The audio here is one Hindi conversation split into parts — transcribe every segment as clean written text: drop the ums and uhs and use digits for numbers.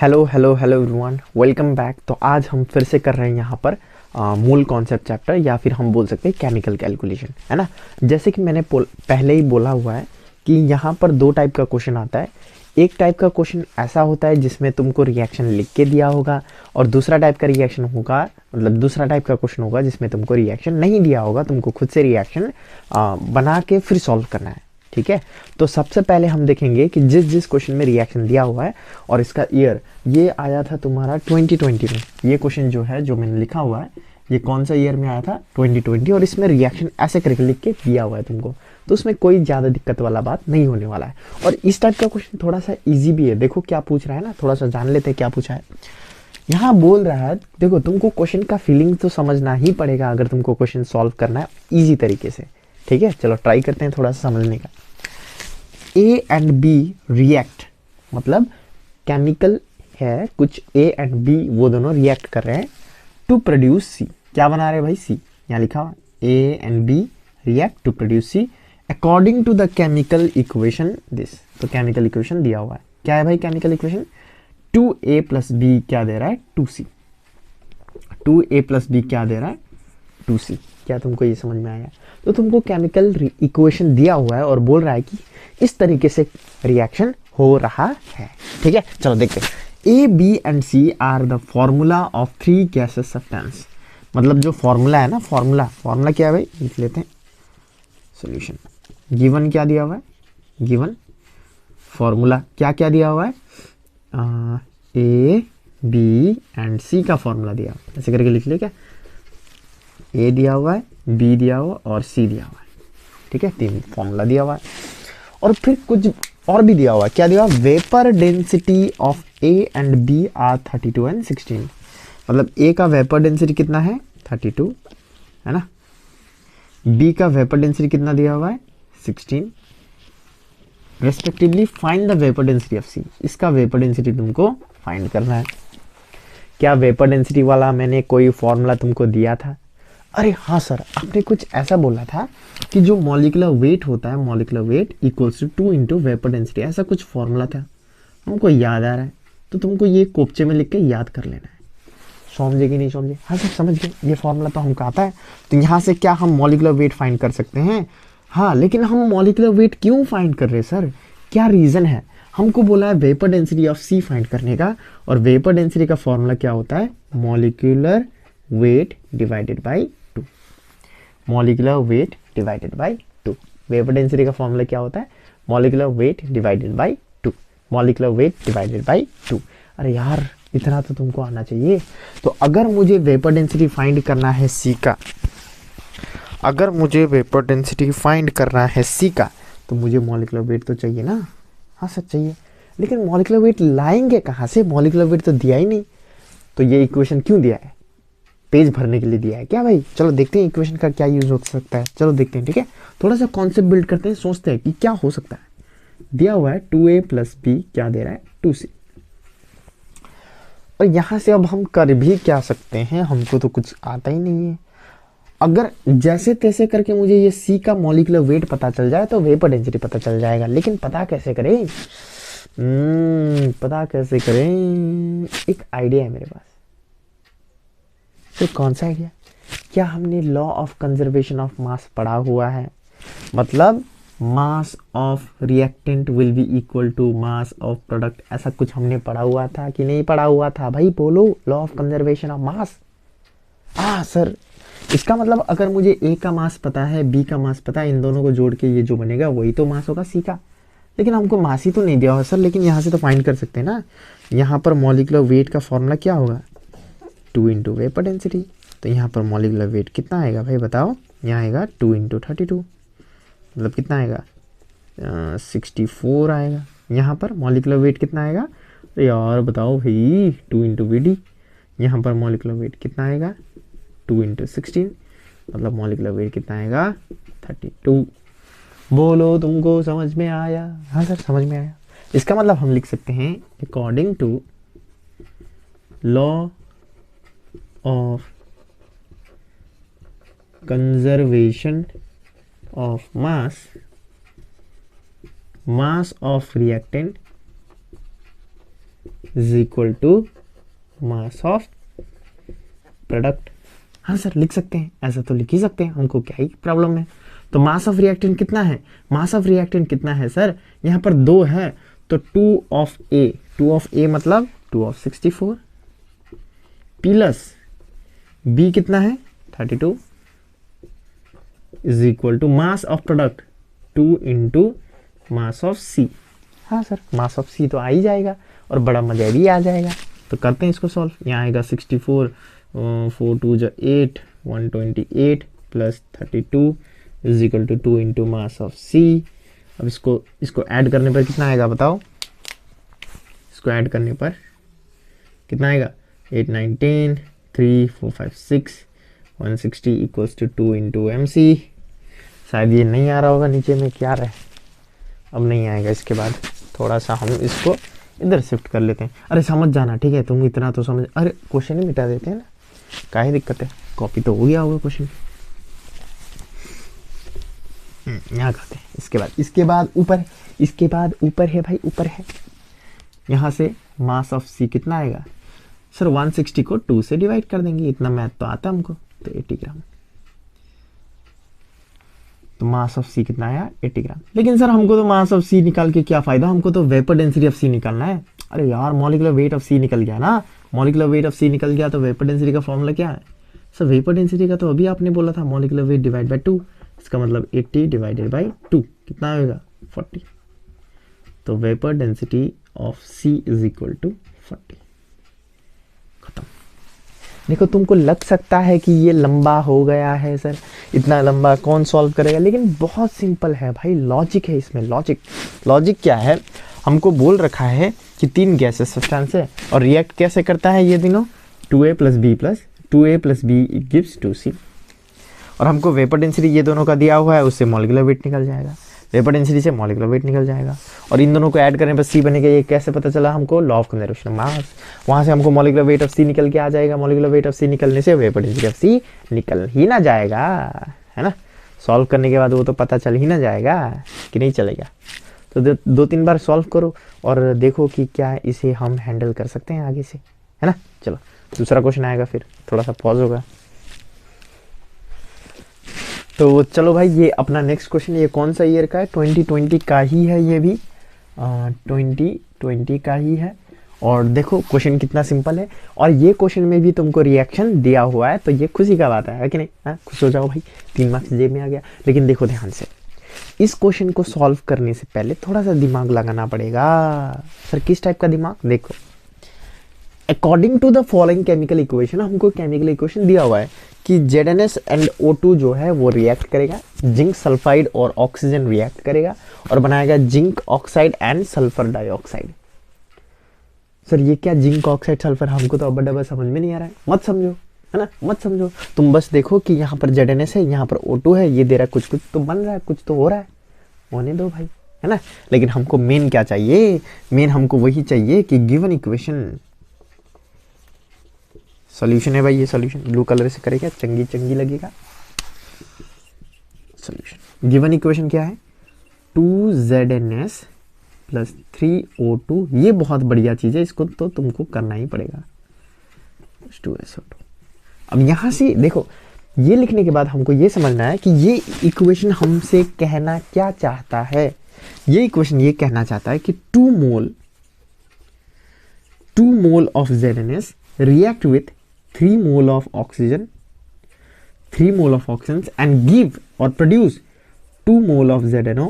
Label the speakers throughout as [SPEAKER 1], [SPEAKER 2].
[SPEAKER 1] Hello hello hello everyone, welcome back. तो आज हम फिर से कर रहे हैं यहाँ पर मूल कॉन्सेप्ट चैप्टर, या फिर हम बोल सकते हैं केमिकल कैलकुलेशन, है ना। जैसे कि मैंने पहले ही बोला हुआ है कि यहाँ पर दो टाइप का क्वेश्चन आता है। एक टाइप का क्वेश्चन ऐसा होता है जिसमें तुमको रिएक्शन लिख के दिया होगा, और दूसरा टाइप का रिएक्शन होगा, मतलब दूसरा टाइप का क्वेश्चन होगा जिसमें तुमको रिएक्शन नहीं दिया होगा, तुमको खुद से रिएक्शन बना के फिर सॉल्व करना है। ठीक है, तो सबसे पहले हम देखेंगे कि जिस जिस क्वेश्चन में रिएक्शन दिया हुआ है और इसका ईयर ये आया था तुम्हारा 2020 में। ये क्वेश्चन जो है, जो मैंने लिखा हुआ है, ये कौन सा ईयर में आया था? 2020। और इसमें रिएक्शन ऐसे करके लिख के दिया हुआ है तुमको, तो उसमें कोई ज़्यादा दिक्कत वाला बात नहीं होने वाला है। और इस टाइप का क्वेश्चन थोड़ा सा ईजी भी है। देखो क्या पूछ रहा है ना, थोड़ा सा जान लेते हैं क्या पूछा है। यहाँ बोल रहा है, देखो तुमको क्वेश्चन का फीलिंग तो समझना ही पड़ेगा अगर तुमको क्वेश्चन सॉल्व करना है ईजी तरीके से। ठीक है, चलो ट्राई करते हैं थोड़ा सा समझने का। ए एंड बी रिएक्ट, मतलब केमिकल है कुछ, ए एंड बी वो दोनों रिएक्ट कर रहे हैं टू प्रोड्यूस सी। क्या बना रहे हैं भाई? सी। यहाँ लिखा हुआ A and B react to produce C according to the chemical equation this. तो केमिकल इक्वेशन दिया हुआ है, क्या है भाई chemical equation? 2a plus B क्या दे रहा है? 2c। 2a प्लस बी क्या दे रहा है? 2c। क्या तुमको ये समझ में आया? तो तुमको केमिकल इक्वेशन दिया हुआ है और बोल रहा है कि इस तरीके से रिएक्शन हो रहा है। ठीक है, चलो देखते हैं। A B and C are the formula of three gases substance. मतलब जो फॉर्मूला है ना, फॉर्मूला क्या है भाई? लिख लेते हैं सॉल्यूशन। गिवन क्या दिया हुआ है? गिवन फॉर्मूला क्या क्या दिया हुआ है? ए बी एंड सी का फॉर्मूला दिया हुआ है, ऐसे करके लिख लिया। क्या ए दिया हुआ है, बी दिया हुआ और सी दिया हुआ है। ठीक है, तीन फॉर्मूला दिया हुआ है। और फिर कुछ और भी दिया हुआ है। क्या दिया हुआ? Vapour density of A and B are 32 and 16। मतलब ए का वेपर डेंसिटी कितना है? 32, है ना। बी का वेपर डेंसिटी कितना दिया हुआ है? 16 respectively. Find the vapour density of C. इसका वेपर डेंसिटी तुमको फाइंड करना है। क्या वेपर डेंसिटी वाला मैंने कोई फॉर्मूला तुमको दिया था? अरे हाँ सर, आपने कुछ ऐसा बोला था कि जो मॉलिक्यूलर वेट होता है, molecular weight equals to 2 into vapour density, ऐसा कुछ फॉर्मूला था, हमको याद आ रहा है। तो तुमको ये कोपचे में लिख के याद कर लेना है। समझे कि नहीं समझे? हाँ सर समझ गए, ये फॉर्मूला तो हमको आता है। तो यहाँ से क्या हम मॉलिक्यूलर वेट फाइंड कर सकते हैं? हाँ, लेकिन हम मॉलिक्यूलर वेट क्यों फाइंड कर रहे हैं सर? क्या रीज़न है? हमको बोला है vapour density of C find करने का, और वेपर डेंसिटी का फॉर्मूला क्या होता है? Molecular weight divided by 2। Molecular weight divided by 2। Vapour density का फॉर्मूला क्या होता है? Molecular weight divided by 2। Molecular weight divided by 2। अरे यार, इतना तो तुमको आना चाहिए। तो अगर मुझे वेपर डेंसिटी फाइंड करना है सी का, अगर मुझे वेपर डेंसिटी फाइंड करना है सी का, तो मुझे मॉलिक्यूलर वेट तो चाहिए ना। हाँ सर चाहिए, लेकिन मॉलिक्यूलर वेट लाएंगे कहाँ से? मॉलिक्यूलर वेट तो दिया ही नहीं। तो ये इक्वेशन क्यों दिया है? पेज भरने के लिए दिया है क्या भाई? चलो देखते हैं इक्वेशन का क्या यूज हो सकता है। चलो देखते हैं। ठीक है, थोड़ा सा कॉन्सेप्ट बिल्ड करते हैं, सोचते हैं कि क्या हो सकता है। दिया हुआ है 2a प्लस बी क्या दे रहा है? 2c। और यहां से अब हम कर भी क्या सकते हैं? हमको तो कुछ आता ही नहीं है। अगर जैसे तैसे करके मुझे ये सी का मॉलिक्यूलर वेट पता चल जाए तो वेपर डेंसिटी पता चल जाएगा, लेकिन पता कैसे करें? पता कैसे करें? एक आइडिया है मेरे पास। तो कौन सा आइडिया? क्या हमने law of conservation of mass पढ़ा हुआ है? मतलब mass of reactant will be equal to mass of product, ऐसा कुछ हमने पढ़ा हुआ था कि नहीं पढ़ा हुआ था भाई? बोलो, law of conservation of mass. Sir, इसका मतलब अगर मुझे ए का मास पता है, बी का मास पता है, इन दोनों को जोड़ के ये जो बनेगा वही तो मास होगा सी का। लेकिन हमको मास ही तो नहीं दिया हुआ सर। लेकिन यहाँ से तो फाइंड कर सकते हैं ना। यहाँ पर मॉलिक्यूलर वेट का फॉर्मूला क्या होगा? 2 इंटू वेपर डेंसिटी। तो यहाँ पर मॉलिक्यूलर वेट कितना आएगा भाई बताओ? यहाँ आएगा 2 इंटू 32, मतलब कितना आएगा? 64 आएगा। यहाँ पर मॉलिक्यूलर वेट कितना आएगा? अरे यार बताओ भाई, 2 इंटू वी डी। यहाँ पर मॉलिक्यूलर वेट कितना आएगा? 2 इंटू 16, मतलब मॉलिक्यूलर वेट कितना आएगा? 32। बोलो तुमको समझ में आया? हाँ सर समझ में आया। इसका मतलब हम लिख सकते हैं according to law of conservation of mass, mass of reactant is equal to mass of product. हाँ सर लिख सकते हैं, ऐसा तो लिख ही सकते हैं, हमको क्या ही प्रॉब्लम है। तो मास ऑफ रिएक्टेंट कितना है, मास ऑफ रिएक्टेंट कितना है सर, यहाँ पर 2 है तो 2 ऑफ ए, 2 ऑफ ए मतलब 2 ऑफ 64 प्लस बी कितना है 32 is equal to mass of product 2 into mass of C. हाँ सर मास ऑफ सी तो आ ही जाएगा और बड़ा मजा भी आ जाएगा। तो करते हैं इसको सॉल्व। यहाँ आएगा 64 4 2 जो 8 128 plus 32 is equal to 2 into mass of C. अब इसको ऐड करने पर कितना आएगा बताओ, इसको ऐड करने पर कितना आएगा 8 9 10 3 4 5 6 160 equals to 2 into M C. शायद ये नहीं आ रहा होगा नीचे में, क्या रहा है, अब नहीं आएगा। इसके बाद थोड़ा सा हम इसको इधर शिफ्ट कर लेते हैं। अरे समझ जाना ठीक है, तुम इतना तो समझ, अरे क्वेश्चन ही मिटा देते हैं ना, काहे दिक्कत है, कॉपी तो हो गया होगा क्वेश्चन। यहाँ करते हैं। इसके बाद ऊपर है भाई, ऊपर है। यहाँ से मास ऑफ सी कितना आएगा सर, 160 को 2 से डिवाइड कर देंगे, इतना मैथ तो आता है हमको, तो 80 ग्राम। तो मास ऑफ सी कितना आया 80 ग्राम। लेकिन सर हमको तो मास ऑफ सी निकाल के क्या फायदा, हमको तो वेपर डेंसिटी ऑफ सी निकालना है। अरे यार मॉलिक्यूलर वेट ऑफ सी निकल गया ना, मॉलिक्यूलर वेट ऑफ सी निकल गया तो वेपर डेंसिटी का फॉर्मूला क्या है सर, वेपर डेंसिटी का तो अभी आपने बोला था मॉलिक्यूलर वेट डिवाइड बाय 2, इसका मतलब 80 डिवाइडेड बाई 2 कितना होगा 40। तो vapour density of C is equal to 40। खत्म। देखो तुमको लग सकता है कि ये लंबा हो गया है सर, इतना लंबा कौन सॉल्व करेगा, लेकिन बहुत सिंपल है भाई, लॉजिक है इसमें। लॉजिक क्या है, हमको बोल रखा है कि 3 गैसेस सब्सटेंस है और रिएक्ट कैसे करता है ये तीनों, 2a plus B gives 2c। और हमको वेपर डेंसिटी ये दोनों का दिया हुआ है, उससे मॉलिक्यूलर वेट निकल जाएगा, वेपर डेंसिटी से मॉलिक्यूलर वेट निकल जाएगा। और इन दोनों को ऐड करने पर सी बनेगा। ये कैसे पता चला हमको, लॉ ऑफ कंजर्वेशन ऑफ मास। वहाँ से हमको मॉलिक्यूलर वेट ऑफ सी निकल के आ जाएगा, मॉलिक्यूलर वेट ऑफ सी निकलने से वेपर डेंसिटी ऑफ सी निकल ही ना जाएगा, है ना। सॉल्व करने के बाद वो तो पता चल ही ना जाएगा कि नहीं चलेगा। तो 2-3 बार सॉल्व करो और देखो कि क्या इसे हम हैंडल कर सकते हैं आगे से, है ना। चलो दूसरा क्वेश्चन आएगा, फिर थोड़ा सा पॉज होगा। तो चलो भाई ये अपना नेक्स्ट क्वेश्चन, ये कौन सा ईयर का है, 2020 का ही है, ये भी 2020 का ही है। और देखो क्वेश्चन कितना सिंपल है, और ये क्वेश्चन में भी तुमको रिएक्शन दिया हुआ है, तो ये खुशी का बात है कि नहीं। हाँ खुश हो जाओ भाई, 3 मार्क्स जेब में आ गया। लेकिन देखो ध्यान से, इस क्वेश्चन को सॉल्व करने से पहले थोड़ा सा दिमाग लगाना पड़ेगा। सर किस टाइप का दिमाग, देखो according to the following chemical equation, हमको केमिकल इक्वेशन दिया हुआ है कि ZnS एंड O2 जो है वो रिएक्ट करेगा, जिंक सल्फाइड और ऑक्सीजन रिएक्ट करेगा और बनाएगा zinc oxide and sulphur dioxide. Sir ये क्या जिंक ऑक्साइड सल्फर, हमको तो अब डबल समझ में नहीं आ रहा है, मत समझो, है ना, मत समझो। तुम बस देखो कि यहाँ पर ZnS है, यहाँ पर O2 है, ये दे रहा है, कुछ तो बन रहा है, कुछ तो हो रहा है, होने दो भाई, है ना। लेकिन हमको मेन क्या चाहिए, मेन हमको वही चाहिए कि गिवन इक्वेशन सॉल्यूशन है भाई। ये सॉल्यूशन ब्लू कलर से करेगा, चंगी लगेगा। सॉल्यूशन गिवन इक्वेशन क्या है, 2ZnS प्लस 3O2। ये बहुत बढ़िया चीज़ है, इसको तो तुमको करना ही पड़ेगा, 2SO2। अब यहाँ से देखो, ये लिखने के बाद हमको ये समझना है कि ये इक्वेशन हमसे कहना क्या चाहता है। ये इक्वेशन ये कहना चाहता है कि 2 mole of ZnS react with 3 mole of oxygen and give or produce 2 mole of ZnO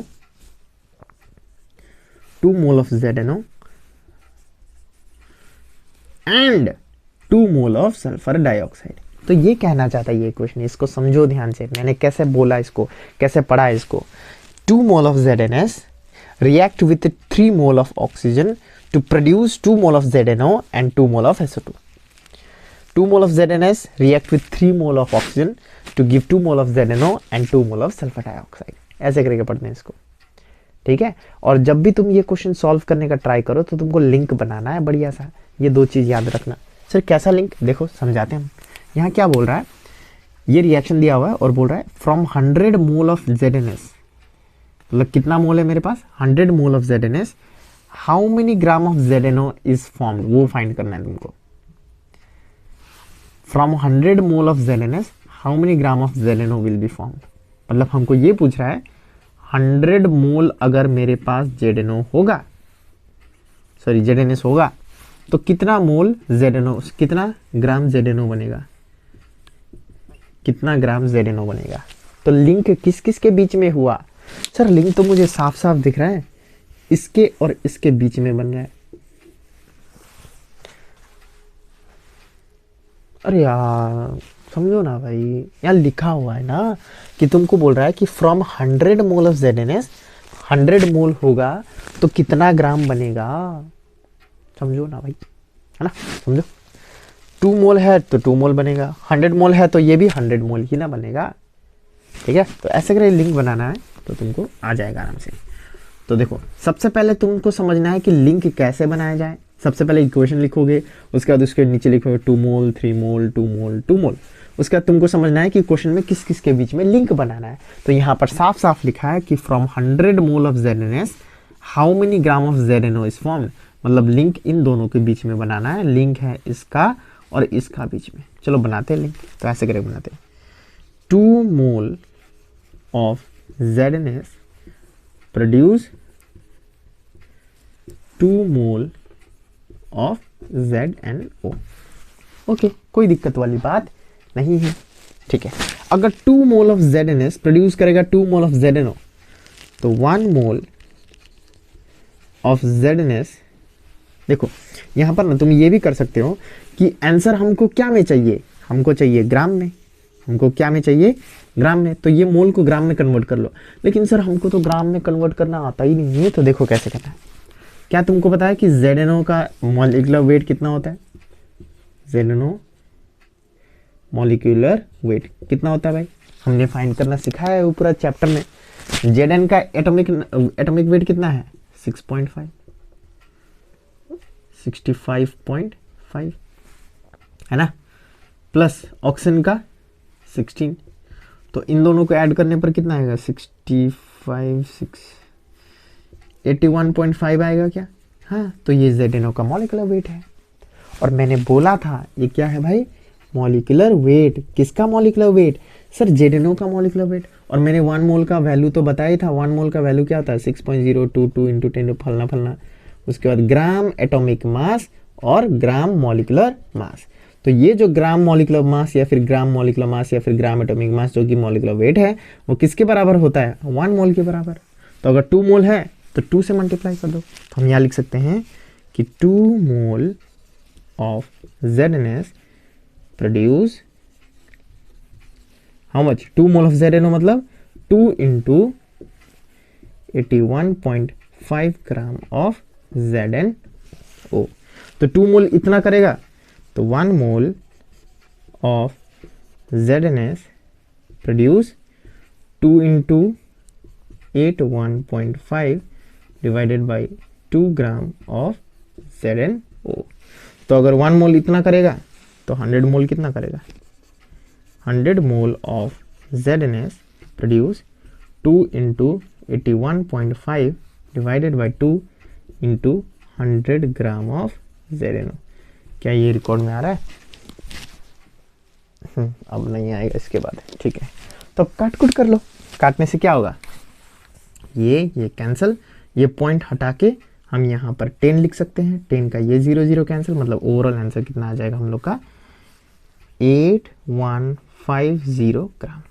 [SPEAKER 1] and 2 mole of sulfur dioxide। तो ये कहना चाहता है ये क्वेश्चन, इसको समझो ध्यान से, मैंने कैसे बोला इसको, कैसे पढ़ा इसको। 2 mole of ZnS react with 3 mole of oxygen to produce 2 mole of ZnO and 2 mole of SO2। 2 mole of ZnS react with 3 mole of oxygen to give 2 mole of ZnO and 2 mole of sulfur dioxide। ऐसे करके पढ़ते हैं इसको, ठीक है। और जब भी तुम ये क्वेश्चन सॉल्व करने का ट्राई करो तो तुमको लिंक बनाना है बढ़िया सा, ये 2 चीज़ याद रखना। सर कैसा लिंक, देखो समझाते हैं हम। यहाँ क्या बोल रहा है, ये रिएक्शन दिया हुआ है और बोल रहा है फ्रॉम 100 मोल ऑफ ZnS, मतलब कितना मोल है मेरे पास, 100 mole of ZnS how many gram of ZNO is formed, वो फाइंड करना है तुमको। From 100 mole of ZNS how many gram of ZNO will be formed. मतलब हमको ये पूछ रहा है 100 मोल अगर मेरे पास ZNO होगा, सॉरी ZNS होगा, तो कितना मोल ZNO, कितना ग्राम ZNO बनेगा, कितना ग्राम ZNO बनेगा। तो लिंक किस किस के बीच में हुआ? सर लिंक तो मुझे साफ साफ दिख रहा है, इसके और इसके बीच में बन रहा है। अरे यार समझो ना भाई, यहाँ लिखा हुआ है ना कि तुमको बोल रहा है कि फ्रॉम 100 मोल ऑफ ZNS 100 मोल होगा तो कितना ग्राम बनेगा। समझो ना भाई, है ना, समझो। 2 मोल है तो 2 मोल बनेगा, 100 मोल है तो ये भी 100 मोल ही ना बनेगा। ठीक है, तो ऐसे करके लिंक बनाना है तो तुमको आ जाएगा आराम से। तो देखो सबसे पहले तुमको समझना है कि लिंक कैसे बनाया जाए। सबसे पहले इक्वेशन लिखोगे, उसके बाद उसके नीचे लिखोगे 2 मोल 3 मोल 2 मोल 2 मोल। उसके बाद तुमको समझना है कि क्वेश्चन में किस किस के बीच में लिंक बनाना है। तो यहाँ पर साफ साफ लिखा है कि from 100 mole of ZNS how many gram of ZNO is formed. मतलब लिंक इन दोनों के बीच में बनाना है। लिंक है इसका और इसका बीच में। चलो बनाते हैं लिंक। तो ऐसे करके बनाते हैं 2 mole of ZNS produce 2 mole of ZNO। Okay, कोई दिक्कत वाली बात नहीं है। ठीक है, अगर 2 मोल ऑफ ZNS प्रोड्यूस करेगा 2 मोल ऑफ ZNO तो 1 मोल ऑफ ZNS, देखो यहां पर ना तुम ये भी कर सकते हो कि आंसर हमको क्या में चाहिए, हमको चाहिए ग्राम में, हमको क्या में चाहिए, ग्राम में। तो ये मोल को ग्राम में कन्वर्ट कर लो। लेकिन सर हमको तो ग्राम में कन्वर्ट करना आता ही नहीं है। तो देखो कैसे करना है। क्या तुमको पता है कि ZNO का मॉलिक्यूलर वेट कितना होता है? ZNO मॉलिक्यूलर वेट कितना होता है भाई? हमने फाइंड करना सिखाया है वो पूरा चैप्टर में। Zn का एटॉमिक वेट कितना है? 6.5, 65.5 है ना, प्लस ऑक्सीजन का 16। तो इन दोनों को ऐड करने पर कितना आएगा? 81.5 आएगा क्या? हाँ, तो ये ZNO का मॉलिक्यूलर वेट है। और मैंने बोला था ये क्या है भाई? Molecular weight. किसका मॉलिक्यूलर वेट? सर ZNO का मॉलिक्यूलर वेट। और मैंने 1 मोल का वैल्यू तो बताया था। 1 मोल का वैल्यू क्या होता है? 6.022 इंटू 10 फलना फलना। उसके बाद ग्राम एटॉमिक मास और ग्राम मॉलिक्यूलर मास। तो ये जो ग्राम मॉलिक्यूलर मास या फिर ग्राम मॉलिक्यूलर मास या फिर ग्राम एटॉमिक मास जो कि मॉलिक्यूलर वेट है वो किसके बराबर होता है? 1 मोल के बराबर। तो अगर 2 मोल है तो 2 से मल्टीप्लाई कर दो। तो हम यहाँ लिख सकते हैं कि 2 mole of ZNS produce how much? 2 mole of ZNO मतलब 2 इंटू 81.5 ग्राम ऑफ ZNO। तो 2 मोल इतना करेगा। तो 1 mole of ZNS produce 2 into 81.5 divided by 2 gram of ZNO। तो अगर 1 मोल इतना करेगा तो 100 मोल कितना करेगा? 100 mole of ZNS produce 2 into 81.5 divided by 2 into 100 gram of ZNO। क्या ये रिकॉर्ड में आ रहा है? अब नहीं आएगा इसके बाद। ठीक है, तो अब काट कुट कर लो। काटने से क्या होगा? ये कैंसिल, ये पॉइंट हटा के हम यहाँ पर 10 लिख सकते हैं। 10 का ये 0 0 कैंसिल, मतलब ओवरऑल आंसर कितना आ जाएगा हम लोग का? 8150 ग्राम।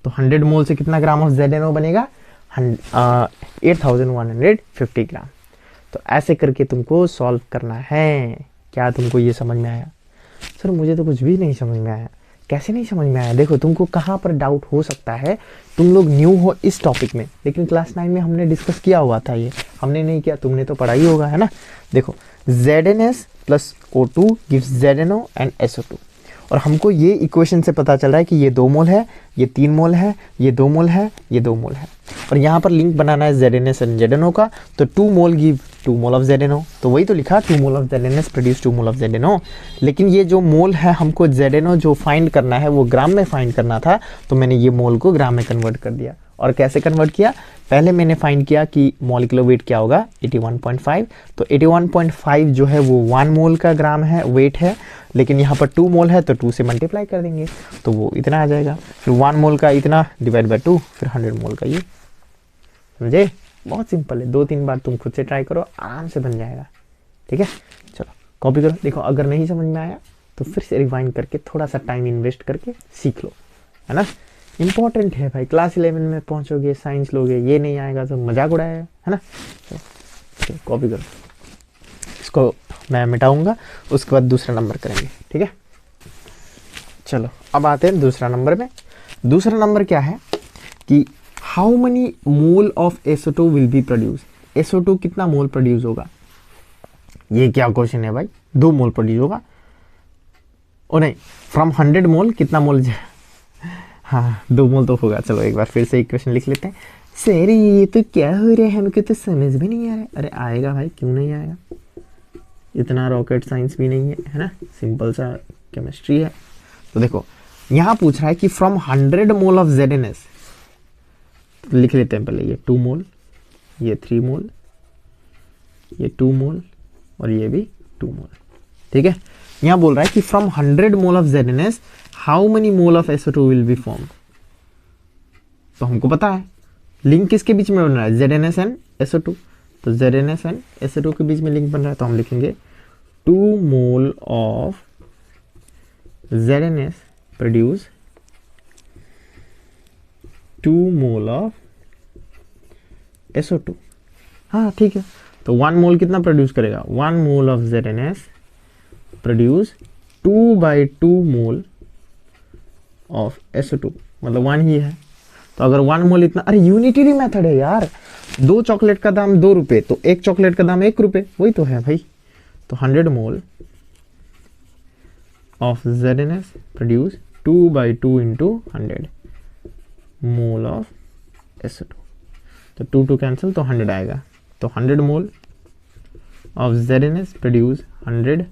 [SPEAKER 1] तो 100 मोल से कितना ग्राम ऑफ ZNO बनेगा? 8150 ग्राम। तो ऐसे करके तुमको सॉल्व करना है। क्या तुमको ये समझ में आया? सर मुझे तो कुछ भी नहीं समझ में आया। कैसे नहीं समझ में आया? देखो तुमको कहाँ पर डाउट हो सकता है। तुम लोग न्यू हो इस टॉपिक में, लेकिन क्लास 9 में हमने डिस्कस किया हुआ था। ये हमने नहीं किया, तुमने तो पढ़ा ही होगा, है ना। देखो ZNS plus O2 gives ZNO and SO2। और हमको ये इक्वेशन से पता चल रहा है कि ये 2 मोल है, ये 3 मोल है, ये 2 मोल है, ये 2 मोल है। और यहाँ पर लिंक बनाना है ZNS एंड ZNO का। तो 2 मोल गिव 2 मोल ऑफ ZNO। तो वही तो लिखा 2 mole of ZNS produce 2 mole of ZNO। लेकिन ये जो मोल है हमको ZNO जो फाइंड करना है वो ग्राम में फाइंड करना था। तो मैंने ये मोल को ग्राम में कन्वर्ट कर दिया। और कैसे कन्वर्ट किया? पहले मैंने फाइंड किया कि मॉलिक्यूलर वेट क्या होगा 81.5, तो 81.5 जो है वो 1 मोल का ग्राम है, वेट है, लेकिन यहाँ पर 2 मोल है तो 2 से मल्टीप्लाई कर देंगे तो वो इतना आ जाएगा, फिर 1 मोल का इतना डिवाइड बाय 2, फिर 100 मोल का ये। समझे, बहुत सिंपल है, 2-3 बार तुम खुद से ट्राई करो, आराम से बन जाएगा। ठीक है, चलो कॉपी करो। देखो अगर नहीं समझ में आया तो फिर से रिवाइंड करके थोड़ा सा टाइम इन्वेस्ट करके सीख लो, है ना। इंपॉर्टेंट है भाई, क्लास 11 में पहुंचोगे, साइंस लोगे, ये नहीं आएगा तो मजाक उड़ाएगा, है ना। तो कॉपी करो, इसको मैं मिटाऊंगा, उसके बाद दूसरा नंबर करेंगे। ठीक है, चलो अब आते हैं दूसरा नंबर में। दूसरा नंबर क्या है कि how many mole of SO2 will be produce. SO2 कितना मोल प्रोड्यूस होगा, ये क्या क्वेश्चन है भाई। 2 मोल प्रोड्यूस होगा, ओ नहीं, फ्रॉम 100 मोल कितना मोल, हाँ 2 मोल तो होगा। चलो एक बार फिर से इक्वेशन लिख लेते हैं। सर ये तो क्या हो रहा है, हमको तो समझ भी नहीं आ रहा है। अरे आएगा भाई, क्यों नहीं आएगा, इतना रॉकेट साइंस भी नहीं है ना, सिंपल सा केमिस्ट्री है। तो देखो यहाँ पूछ रहा है कि फ्रॉम 100 मोल ऑफ ZnS, तो लिख लेते हैं पहले ये 2 मोल, ये 3 मोल, ये 2 मोल और ये भी 2 मोल। ठीक है, यहाँ बोल रहा है कि from 100 mole of ZnS how many mole of SO2 will be form. तो हमको पता है लिंक किसके बीच में बन रहा है, ZnS एंड SO2, तो ZnS एंड SO2 के बीच में लिंक बन रहा है, तो हम लिखेंगे 2 mole of ZnS produce 2 mole of SO2। हाँ ठीक है, तो 1 मोल कितना प्रोड्यूस करेगा, 1 mole of ZnS produce 2/2 mole of SO2, मतलब 1 ही है। तो अगर 1 मोल इतना, अरे यूनिटरी मेथड है यार, 2 चॉकलेट का दाम 2 रुपए तो 1 चॉकलेट का दाम 1 रुपए, वही तो है भाई। तो 100 mole of ZnS produce 2/2 into 100 mole of SO2, तो 2 कैंसिल तो 100 आएगा। तो 100 mole of ZnS produce 100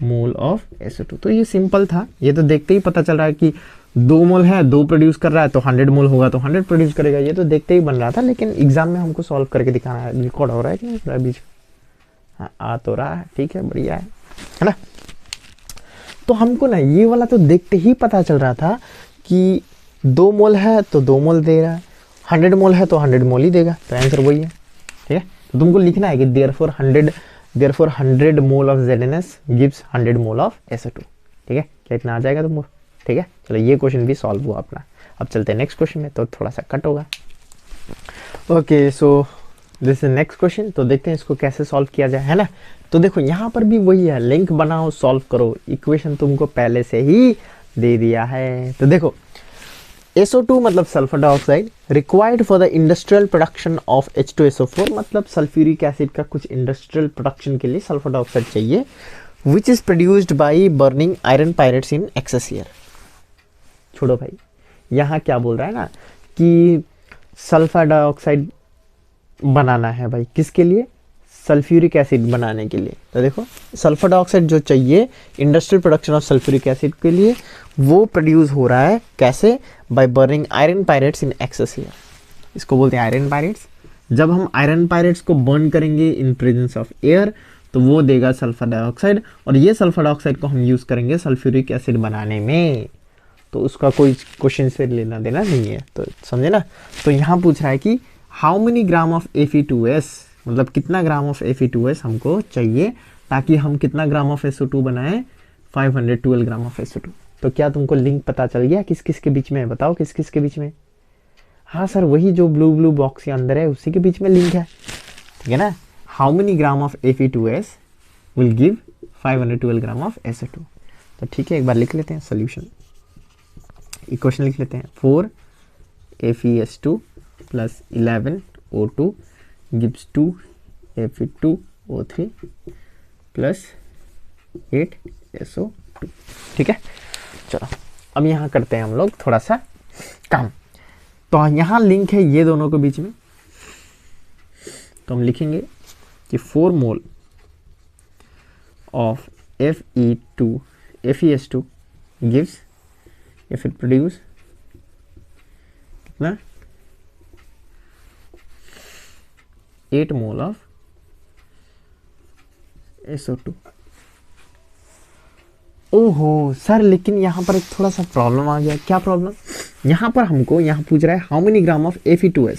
[SPEAKER 1] mole of SO2। तो ये सिंपल था, ये तो देखते ही पता चल रहा है कि 2 मोल है, 2 प्रोड्यूस कर रहा है, तो 100 मोल होगा तो 100 प्रोड्यूस करेगा, ये तो देखते ही बन रहा था। लेकिन एग्जाम में हमको सॉल्व करके दिखाना है। रिकॉर्ड हो रहा है कि नहीं हो रहा है बीच, हाँ आ तो रहा है, ठीक है बढ़िया है ना। तो हमको ना ये वाला तो देखते ही पता चल रहा था कि 2 मोल है तो 2 मोल दे रहा है, 100 मोल है तो 100 मोल ही देगा, तो आंसर वही है। ठीक है, तो तुमको लिखना है कि therefore 100 mole of ZnS gives 100 mole of SO2। ठीक है, क्या इतना आ जाएगा तुमको। ठीक है, चलो ये क्वेश्चन भी सॉल्व हुआ अपना। अब चलते हैं नेक्स्ट क्वेश्चन में, तो थोड़ा सा कट होगा। Okay, so this is next question, तो देखते हैं इसको कैसे सॉल्व किया जाए, है ना। तो देखो यहाँ पर भी वही है, लिंक बनाओ, सॉल्व करो, इक्वेशन तुमको पहले से ही दे दिया है। तो देखो SO2 मतलब sulphur dioxide, required for the industrial production of H2SO4, मतलब सल्फ्यूरिक एसिड का कुछ इंडस्ट्रियल प्रोडक्शन के लिए सल्फर डाइऑक्साइड चाहिए, which is produced by burning iron pirates in excess air. छोड़ो भाई, यहाँ क्या बोल रहा है ना कि सल्फर डाइऑक्साइड बनाना है भाई, किसके लिए, सल्फ्यूरिक एसिड बनाने के लिए। तो देखो सल्फर डाइऑक्साइड जो चाहिए industrial production of sulphuric acid के लिए, वो प्रोड्यूस हो रहा है कैसे, by burning iron pirates in excess air. इसको बोलते हैं आयरन पायरेट्स। जब हम आयरन पायरेट्स को बर्न करेंगे इन प्रेजेंस ऑफ एयर तो वो देगा सल्फर डाइऑक्साइड, और ये सल्फर डाइऑक्साइड को हम यूज़ करेंगे सल्फ्यूरिक एसिड बनाने में। तो उसका कोई क्वेश्चन से लेना देना नहीं है, तो समझे ना। तो यहाँ पूछ रहा है कि how many gram of Fe2S, मतलब कितना ग्राम ऑफ Fe2S हमको चाहिए ताकि हम कितना ग्राम ऑफ SO2 बनाएं, 512 ग्राम ऑफ SO2। तो क्या तुमको लिंक पता चल गया किस किस के बीच में, बताओ किस किस के बीच में। हाँ सर, वही जो ब्लू बॉक्स के अंदर है उसी के बीच में लिंक है, ठीक है ना। How many gram of Fe2S will give 512 gram of SO2। तो ठीक है, एक बार लिख लेते हैं सोल्यूशन, इक्वेशन लिख लेते हैं। 4 FeS2 plus 11 O2 gives 2 Fe2O3 plus 8 SO2। ठीक है, चलो अब यहाँ करते हैं हम लोग थोड़ा सा काम। तो यहाँ लिंक है ये दोनों के बीच में, तो हम लिखेंगे कि 4 मोल ऑफ FeS2 गिव्स, या फिर प्रोड्यूस कितना 8 मोल ऑफ SO2। ओहो सर, लेकिन यहाँ पर एक थोड़ा सा प्रॉब्लम आ गया। क्या प्रॉब्लम? यहाँ पर हमको यहाँ पूछ रहा है how many gram of Fe2S,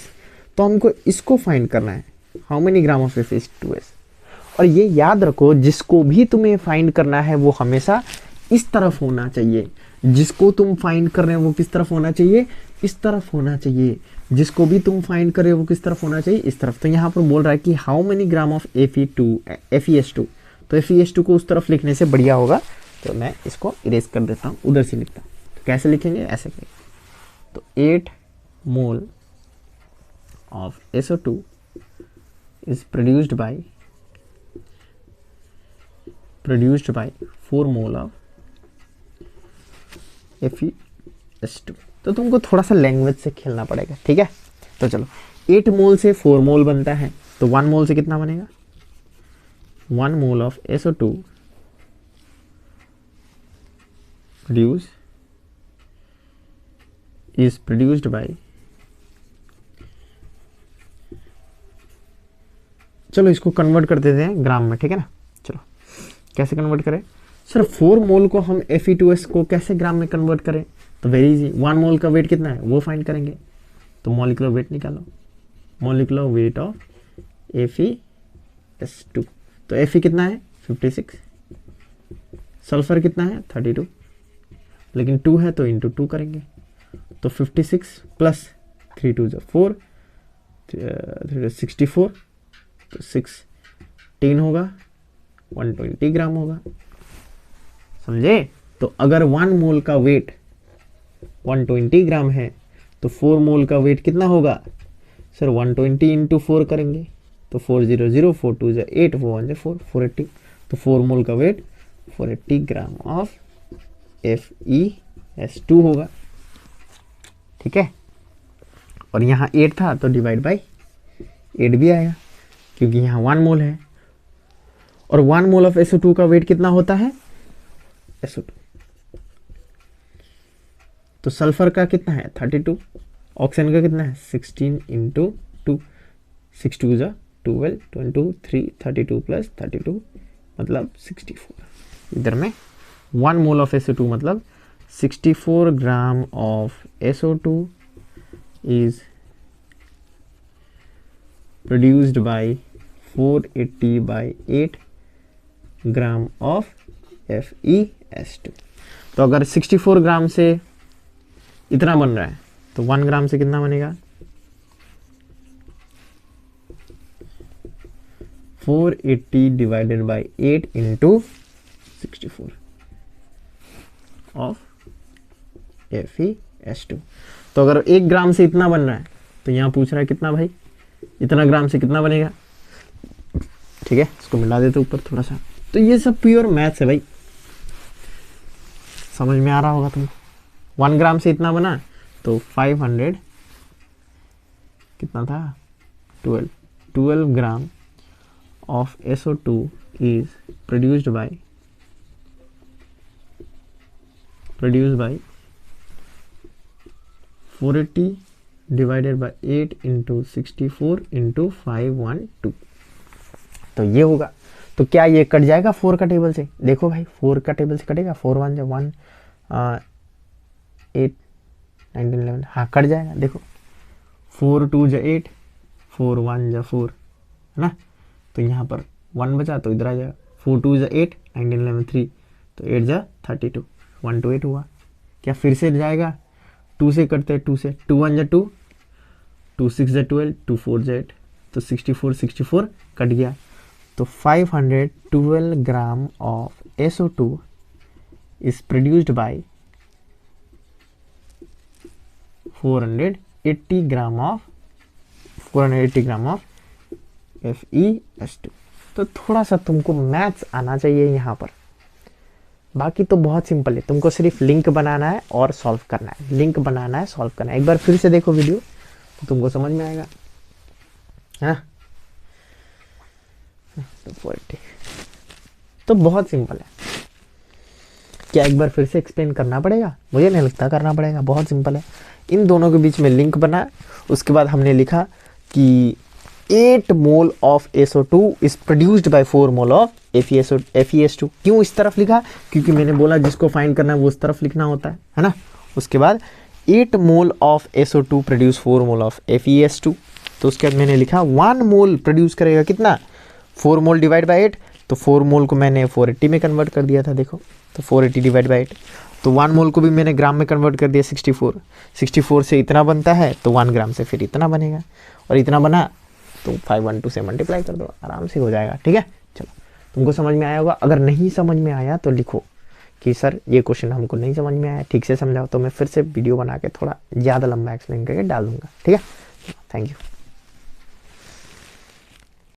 [SPEAKER 1] तो हमको इसको फाइंड करना है, how many gram of Fe2S। और ये याद रखो, जिसको भी तुम्हें फाइंड करना है वो हमेशा इस तरफ होना चाहिए। जिसको तुम फाइंड कर रहे हो वो किस तरफ होना चाहिए? इस तरफ होना चाहिए। जिसको भी तुम फाइंड कर रहे हो वो किस तरफ होना चाहिए? इस तरफ। तो यहाँ पर बोल रहा है कि how many gram of FeS2, तो FeS2 को उस तरफ लिखने से बढ़िया होगा, तो मैं इसको इरेज कर देता हूँ, उधर से लिखता हूँ। तो कैसे लिखेंगे? ऐसे करेंगे। तो 8 mole of SO2 is produced by 4 mole of FeS2। तो तुमको थोड़ा सा लैंग्वेज से खेलना पड़ेगा, ठीक है? तो चलो, 8 मोल से 4 मोल बनता है, तो 1 मोल से कितना बनेगा? 1 mole of SO2 is produced by, चलो इसको कन्वर्ट कर देते हैं ग्राम में, ठीक है ना? चलो कैसे कन्वर्ट करें सर? 4 मोल को हम Fe2S को कैसे ग्राम में कन्वर्ट करें? तो वेरी इजी, 1 मोल का वेट कितना है वो फाइंड करेंगे। तो मॉलिक्यूलर वेट निकालो, मॉलिक्यूलर वेट ऑफ FeS2। तो Fe कितना है? 56। सल्फर कितना है? 32। लेकिन 2 है तो इंटू 2 करेंगे, तो 56 प्लस 3 2 4, 64, तो 16 होगा, 120 ग्राम होगा। समझे? तो अगर 1 मोल का वेट 120 ग्राम है तो 4 मोल का वेट कितना होगा सर? 120 इंटू 4 करेंगे, तो 400, 4 2 8, 4 1 4, 480। तो 4 मोल का वेट 480 ग्राम ऑफ FeS2 होगा, ठीक है? और यहाँ 8 था तो डिवाइड बाय 8 भी आएगा, क्योंकि यहाँ 1 मोल है। और 1 मोल ऑफ SO2 का वेट कितना होता है? SO2। तो सल्फर का कितना है? 32। ऑक्सीजन का कितना है? 16 इंटू 2, 6 2 12, 22 3, 32 प्लस 32 मतलब 64। इधर में 1 मोल ऑफ SO2 मतलब 64 gram of SO2 is produced by 480 by 8 gram of FeS2। तो अगर 64 ग्राम से इतना बन रहा है तो 1 ग्राम से कितना बनेगा? 480 divided by 8 into 64 of FeS2। तो अगर 1 ग्राम से इतना बन रहा है तो यहाँ पूछ रहा है कितना भाई? इतना ग्राम से कितना बनेगा? ठीक है, इसको मिला देते ऊपर थोड़ा सा। तो ये सब प्योर मैथ्स है भाई, समझ में आ रहा होगा तुमको। 1 ग्राम से इतना बना तो 500 कितना था? 12 gram of SO2 is produced by 480 divided by 8 into 64 into 512। तो ये होगा। तो क्या ये कट जाएगा 4 का टेबल से? देखो भाई 4 का टेबल से कटेगा। 4 1 जा 1, 8 19 11, हाँ कट जाएगा। देखो 4 2 जा 8, 4 1 जा 4, है ना? तो यहाँ पर 1 बचा तो इधर आ जाएगा। 4 2 जा 8, 19 11 3, तो 8 जा 32, 1 2 8 हुआ। क्या फिर से जाएगा? 2 से करते हैं, 2 से 2 1 जा 2, 2 6 जा 12, 2 4 जा 8, तो 64 कट गया। तो 512 gram of SO2 is produced by 480 gram of FeS2। तो थोड़ा सा तुमको मैथ्स आना चाहिए यहाँ पर, बाकी तो बहुत सिंपल है। तुमको सिर्फ लिंक बनाना है और सॉल्व करना है, लिंक बनाना है, सॉल्व करना है। एक बार फिर से देखो वीडियो तो तुमको समझ में आएगा, है ना? तो 480 तो बहुत सिंपल है। क्या एक बार फिर से एक्सप्लेन करना पड़ेगा? मुझे नहीं लगता करना पड़ेगा, बहुत सिंपल है। इन दोनों के बीच में लिंक बना, उसके बाद हमने लिखा कि 8 mole of SO2 is produced by 4 mole of FeS2। क्यों इस तरफ लिखा? क्योंकि मैंने बोला जिसको फाइंड करना है वो उस तरफ लिखना होता है ना। उसके बाद 8 mole of SO2 produce 4 mole of FeS2। तो उसके बाद मैंने लिखा 1 मोल प्रोड्यूस करेगा कितना? 4 मोल डिवाइड बाय 8। तो 4 मोल को मैंने 480 में कन्वर्ट कर दिया था, देखो। तो 480 डिवाइड बाय 8, तो 1 मोल को भी मैंने ग्राम में कन्वर्ट कर दिया 64 से इतना बनता है, तो 1 ग्राम से फिर इतना बनेगा, और इतना बना तो 512 से मल्टीप्लाई कर दो, आराम से हो जाएगा। ठीक है, चलो तुमको समझ में आया होगा। अगर नहीं समझ में आया तो लिखो कि सर ये क्वेश्चन हमको नहीं समझ में आया, ठीक से समझाओ, तो मैं फिर से वीडियो बना के थोड़ा ज़्यादा लंबा एक्सप्लेन करके डाल दूंगा। ठीक है, थैंक यू।